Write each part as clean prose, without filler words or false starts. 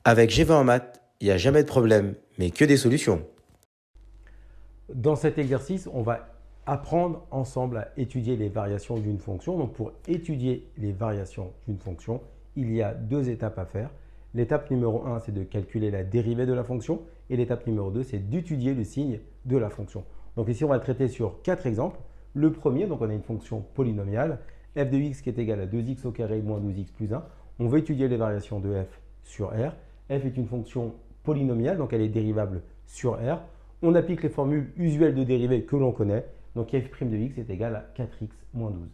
Avec G20 en maths, il n'y a jamais de problème, mais que des solutions. Dans cet exercice, on va apprendre ensemble à étudier les variations d'une fonction. Donc pour étudier les variations d'une fonction, il y a deux étapes à faire. L'étape numéro 1, c'est de calculer la dérivée de la fonction. Et l'étape numéro 2, c'est d'étudier le signe de la fonction. Donc ici, on va traiter sur 4 exemples. Le premier, donc on a une fonction polynomiale, f de x qui est égal à 2x au carré moins 12x plus 1. On va étudier les variations de f sur R. F est une fonction polynomiale, donc elle est dérivable sur R. On applique les formules usuelles de dérivée que l'on connaît. Donc f' de x est égal à 4x moins 12.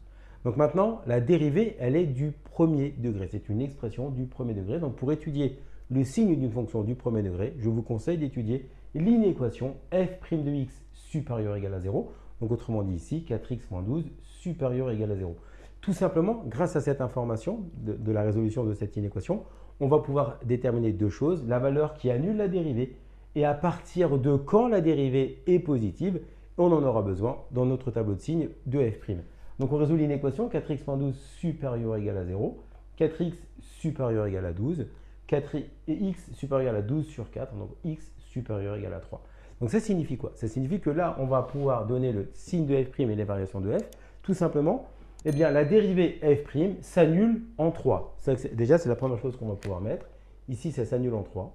Donc maintenant, la dérivée, elle est du premier degré. C'est une expression du premier degré. Donc pour étudier le signe d'une fonction du premier degré, je vous conseille d'étudier l'inéquation f' de x supérieur ou égal à 0. Donc autrement dit ici, 4x moins 12 supérieur ou égal à 0. Tout simplement, grâce à cette information de la résolution de cette inéquation, on va pouvoir déterminer deux choses. La valeur qui annule la dérivée et à partir de quand la dérivée est positive, on en aura besoin dans notre tableau de signes de f'. Donc on résout l'inéquation 4x moins 12 supérieur ou égal à 0, 4x supérieur ou égal à 12, 4 et x supérieur à 12 sur 4, donc x supérieur ou égal à 3. Donc ça signifie quoi? Ça signifie que là, on va pouvoir donner le signe de f' et les variations de f. Tout simplement, eh bien, la dérivée f' s'annule en 3. Déjà, c'est la première chose qu'on va pouvoir mettre. Ici, ça s'annule en 3.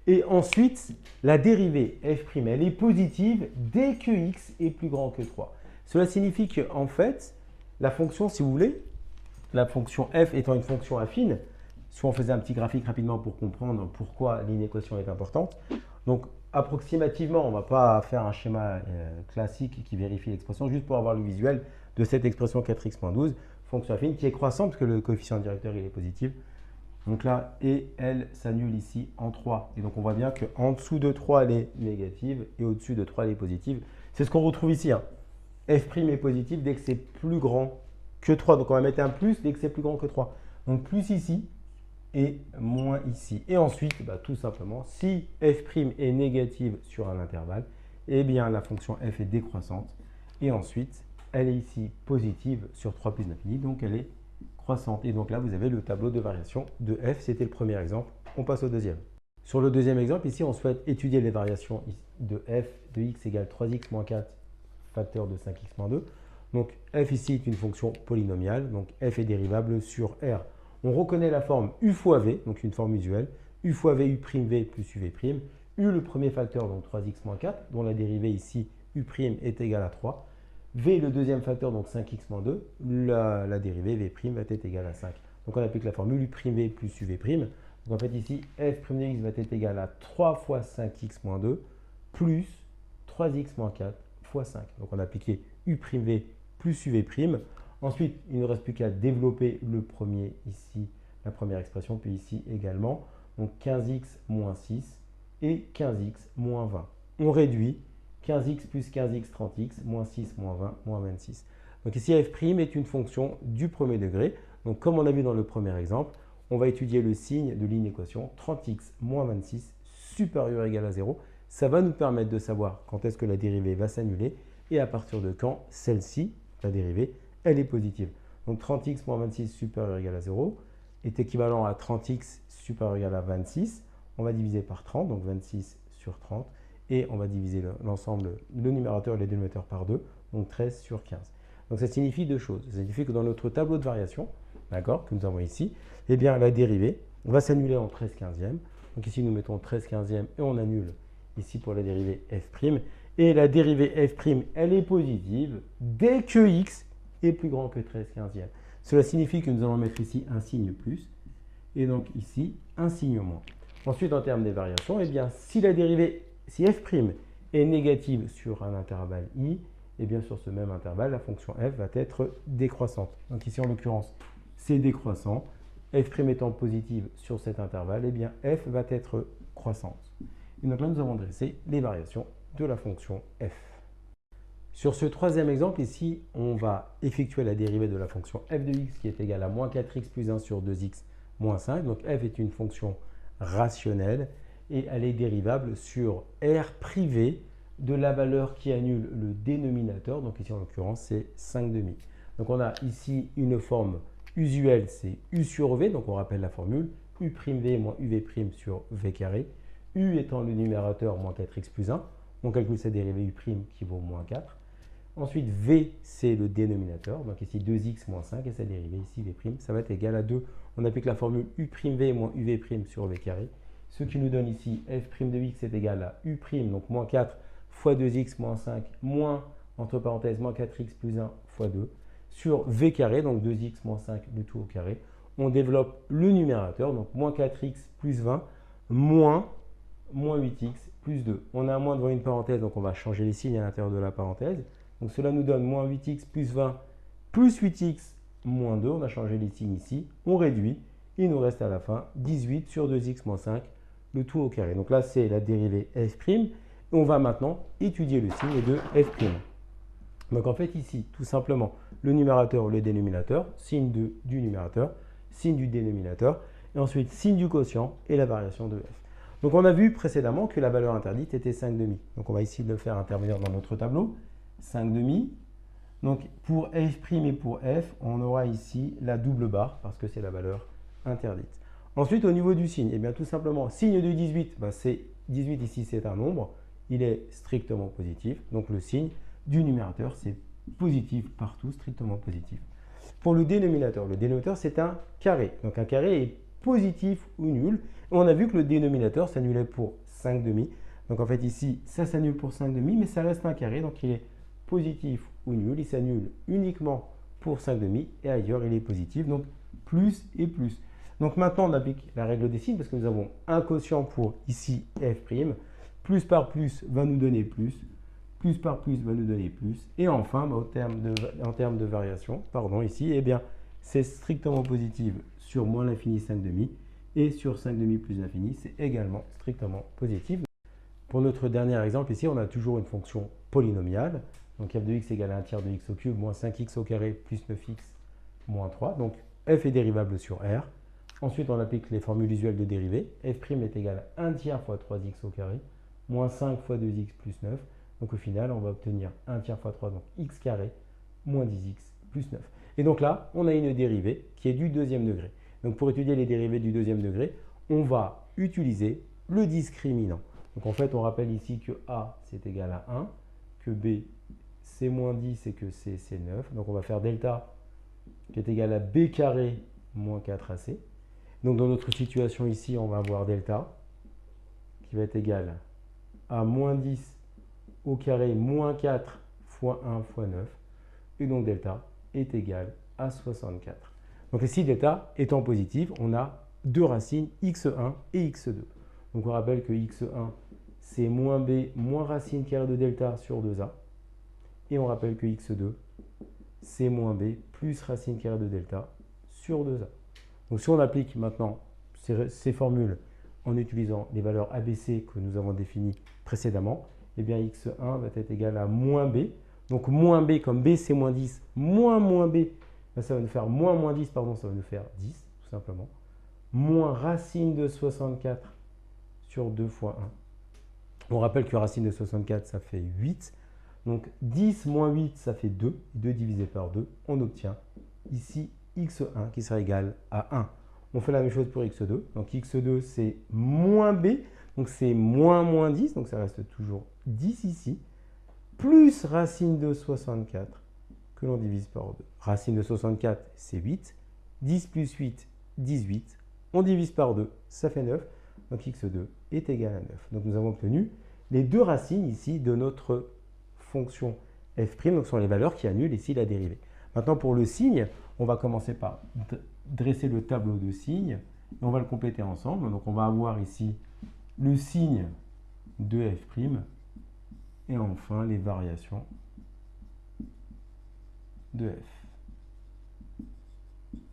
Et ensuite, la dérivée f', elle est positive dès que x est plus grand que 3. Cela signifie qu'en fait, la fonction, si vous voulez, la fonction f étant une fonction affine, si on faisait un petit graphique rapidement pour comprendre pourquoi l'inéquation est importante. Donc, approximativement, on ne va pas faire un schéma classique qui vérifie l'expression, juste pour avoir le visuel de cette expression 4x moins 12, fonction affine qui est croissante parce que le coefficient directeur il est positif. Donc là, et elle s'annule ici en 3. Et donc on voit bien qu'en dessous de 3, elle est négative et au-dessus de 3, elle est positive. C'est ce qu'on retrouve ici. F' est positif dès que c'est plus grand que 3. Donc on va mettre un plus dès que c'est plus grand que 3. Donc plus ici et moins ici. Et ensuite, tout simplement, si f' est négative sur un intervalle, eh bien la fonction f est décroissante. Et ensuite, elle est ici positive sur 3 plus l'infini, donc elle est croissante. Et donc là, vous avez le tableau de variation de f. C'était le premier exemple. On passe au deuxième. Sur le deuxième exemple, ici, on souhaite étudier les variations de f de x égale 3x moins 4 facteur de 5x moins 2. Donc f ici est une fonction polynomiale. Donc f est dérivable sur R. On reconnaît la forme u fois v, donc une forme usuelle. U fois v, u' v plus uv'. U le premier facteur, donc 3x moins 4, dont la dérivée ici, u' est égale à 3. V le deuxième facteur, donc 5x moins 2, la dérivée v' va être égale à 5. Donc on applique la formule u'v plus uv'. Donc en fait ici, f' de x va être égal à 3 fois 5x moins 2 plus 3x moins 4 fois 5. Donc on a appliqué u'v plus uv'. Ensuite, il ne reste plus qu'à développer le premier ici, la première expression, puis ici également. Donc 15x moins 6 et 15x moins 20. On réduit 15x plus 15x, 30x, moins 6, moins 20, moins 26. Donc ici, f' est une fonction du premier degré. Donc comme on a vu dans le premier exemple, on va étudier le signe de l'inéquation 30x moins 26 supérieur ou égal à 0. Ça va nous permettre de savoir quand est-ce que la dérivée va s'annuler et à partir de quand celle-ci, la dérivée, elle est positive. Donc 30x moins 26 supérieur ou égal à 0 est équivalent à 30x supérieur ou égal à 26. On va diviser par 30, donc 26 sur 30. Et on va diviser l'ensemble, le numérateur et le dénominateur par 2, donc 13 sur 15. Donc ça signifie deux choses. Ça signifie que dans notre tableau de variation, d'accord, que nous avons ici, eh bien la dérivée va s'annuler en 13/15e. Donc ici nous mettons 13/15e et on annule ici pour la dérivée f'. Et la dérivée f', elle est positive dès que x est plus grand que 13/15e. Cela signifie que nous allons mettre ici un signe plus et donc ici un signe moins. Ensuite, en termes des variations, eh bien, si la dérivée, si f' est négative sur un intervalle i, eh bien sur ce même intervalle, la fonction f va être décroissante. Donc ici, en l'occurrence, c'est décroissant. F' étant positive sur cet intervalle, eh bien f va être croissante. Et donc là, nous avons dressé les variations de la fonction f. Sur ce troisième exemple, ici, on va effectuer la dérivée de la fonction f de x qui est égale à moins 4x plus 1 sur 2x moins 5. Donc f est une fonction rationnelle et elle est dérivable sur R privé de la valeur qui annule le dénominateur. Donc ici, en l'occurrence, c'est 5 demi. Donc on a ici une forme usuel, c'est U sur V, donc on rappelle la formule, U'V moins UV' sur V carré. U étant le numérateur, moins 4x plus 1. On calcule sa dérivée U' qui vaut moins 4. Ensuite, V, c'est le dénominateur. Donc ici, 2x moins 5 et sa dérivée, ici, V', ça va être égal à 2. On applique la formule U'V moins UV' sur V carré. Ce qui nous donne ici f' de x est égal à U', donc moins 4 fois 2x moins 5, moins, entre parenthèses, moins 4x plus 1 fois 2, sur V carré, donc 2x moins 5, le tout au carré. On développe le numérateur, donc moins 4x plus 20, moins 8x plus 2. On a un moins devant une parenthèse, donc on va changer les signes à l'intérieur de la parenthèse. Donc cela nous donne moins 8x plus 20 plus 8x moins 2. On a changé les signes ici. On réduit. Il nous reste à la fin 18 sur 2x moins 5, le tout au carré. Donc là, c'est la dérivée f'. Et on va maintenant étudier le signe de f'. Donc en fait, ici, tout simplement, le numérateur ou le dénominateur, signe du numérateur, signe du dénominateur, et ensuite signe du quotient et la variation de f. Donc on a vu précédemment que la valeur interdite était 5,5. Donc on va ici le faire intervenir dans notre tableau. 5,5. Donc pour f' et pour f, on aura ici la double barre parce que c'est la valeur interdite. Ensuite, au niveau du signe, eh bien tout simplement, signe de 18, c'est 18 ici, c'est un nombre. Il est strictement positif. Donc le signe du numérateur, c'est positif partout, strictement positif. Pour le dénominateur c'est un carré. Donc un carré est positif ou nul. Et on a vu que le dénominateur s'annulait pour 5,5. Donc en fait ici, ça s'annule pour 5,5, mais ça reste un carré, donc il est positif ou nul. Il s'annule uniquement pour 5,5 et ailleurs il est positif, donc plus et plus. Donc maintenant on applique la règle des signes parce que nous avons un quotient pour ici f'. Plus par plus va nous donner plus. Plus par plus va nous donner plus. Et enfin, en termes de variation, ici, eh bien, c'est strictement positif sur moins l'infini 5,5 et sur 5,5 plus l'infini, c'est également strictement positif. Pour notre dernier exemple, ici, on a toujours une fonction polynomiale. Donc f de x égale à 1 tiers de x au cube moins 5x au carré plus 9x moins 3. Donc f est dérivable sur R. Ensuite, on applique les formules usuelles de dérivée. f' est égal à 1 tiers fois 3x au carré moins 5 fois 2x plus 9. Donc au final, on va obtenir 1 tiers fois 3, donc x carré, moins 10x plus 9. Et donc là, on a une dérivée qui est du deuxième degré. Donc pour étudier les dérivées du deuxième degré, on va utiliser le discriminant. Donc en fait, on rappelle ici que a, c'est égal à 1, que b, c'est moins 10 et que c, c'est 9. Donc on va faire delta qui est égal à b carré moins 4ac. Donc dans notre situation ici, on va avoir delta qui va être égal à moins 10 au carré moins 4 fois 1 fois 9. Et donc delta est égal à 64. Donc ici, delta étant positif, on a deux racines, x1 et x2. Donc on rappelle que x1, c'est moins b moins racine carrée de delta sur 2a. Et on rappelle que x2, c'est moins b plus racine carrée de delta sur 2a. Donc si on applique maintenant ces formules en utilisant les valeurs ABC que nous avons définies précédemment, eh bien x1 va être égal à moins b. Donc moins b, comme b c'est moins 10, moins b, ça va nous faire moins 10, ça va nous faire 10, tout simplement. Moins racine de 64 sur 2 fois 1. On rappelle que racine de 64, ça fait 8. Donc 10 moins 8, ça fait 2. 2 divisé par 2, on obtient ici x1 qui sera égal à 1. On fait la même chose pour x2. Donc x2, c'est moins b. Donc c'est moins 10. Donc ça reste toujours 10 ici. Plus racine de 64 que l'on divise par 2. Racine de 64, c'est 8. 10 plus 8, 18. On divise par 2, ça fait 9. Donc x2 est égal à 9. Donc nous avons obtenu les deux racines ici de notre fonction f'. Donc ce sont les valeurs qui annulent ici la dérivée. Maintenant pour le signe, on va commencer par dresser le tableau de signes. Et on va le compléter ensemble. Donc on va avoir ici le signe de f'. Et enfin les variations de f.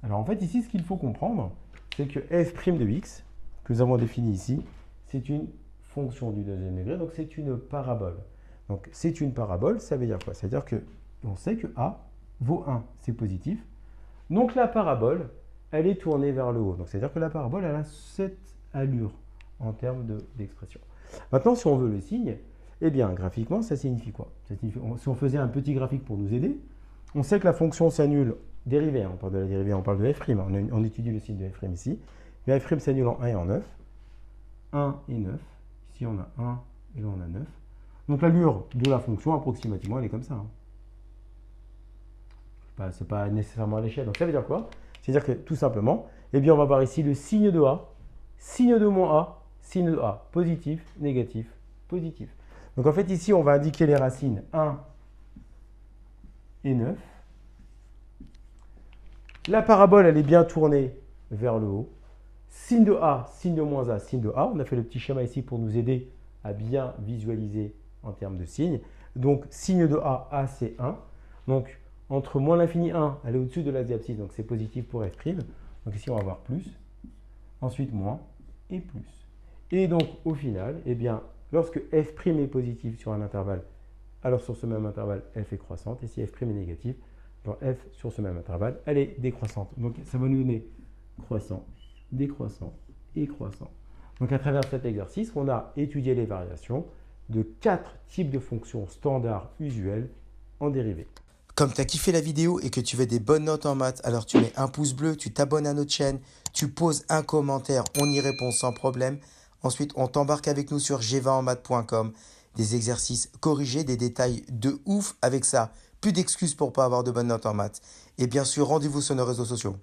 Alors en fait ici ce qu'il faut comprendre, c'est que f' de x, que nous avons défini ici, c'est une fonction du deuxième degré, donc c'est une parabole. Donc c'est une parabole, ça veut dire quoi? Ça veut dire qu'on sait que a vaut 1, c'est positif. Donc la parabole, elle est tournée vers le haut. Donc c'est-à-dire que la parabole, elle a cette allure en termes d'expression. Maintenant, si on veut le signe, eh bien, graphiquement, ça signifie quoi? Ça signifie, si on faisait un petit graphique pour nous aider, on sait que la fonction s'annule dérivée, on parle de la dérivée, on parle de f', on étudie le signe de f' ici. Mais f' s'annule en 1 et en 9. 1 et 9. Ici, on a 1 et là, on a 9. Donc l'allure de la fonction, approximativement, elle est comme ça. Ce n'est pas nécessairement à l'échelle. Donc ça veut dire quoi? C'est-à-dire que tout simplement, eh bien, on va voir ici le signe de A, signe de moins A, signe de A, positif, négatif, positif. Donc en fait, ici, on va indiquer les racines 1 et 9. La parabole, elle est bien tournée vers le haut. Signe de A, signe de moins A, signe de A. On a fait le petit schéma ici pour nous aider à bien visualiser en termes de signes. Donc, signe de A, A c'est 1. Donc, entre moins l'infini 1, elle est au-dessus de l'axe d'abscisse, donc c'est positif pour f'. Donc ici, on va avoir plus, ensuite moins et plus. Et donc, au final, eh bien, lorsque f' est positif sur un intervalle, alors sur ce même intervalle, f est croissante. Et si f' est négatif, alors f sur ce même intervalle, elle est décroissante. Donc, ça va nous donner croissant, décroissant et croissant. Donc, à travers cet exercice, on a étudié les variations de 4 types de fonctions standards usuelles en dérivée. Comme tu as kiffé la vidéo et que tu veux des bonnes notes en maths, alors tu mets un pouce bleu, tu t'abonnes à notre chaîne, tu poses un commentaire, on y répond sans problème. Ensuite, on t'embarque avec nous sur g20enmaths.com. Des exercices corrigés, des détails de ouf avec ça. Plus d'excuses pour pas avoir de bonnes notes en maths. Et bien sûr, rendez-vous sur nos réseaux sociaux.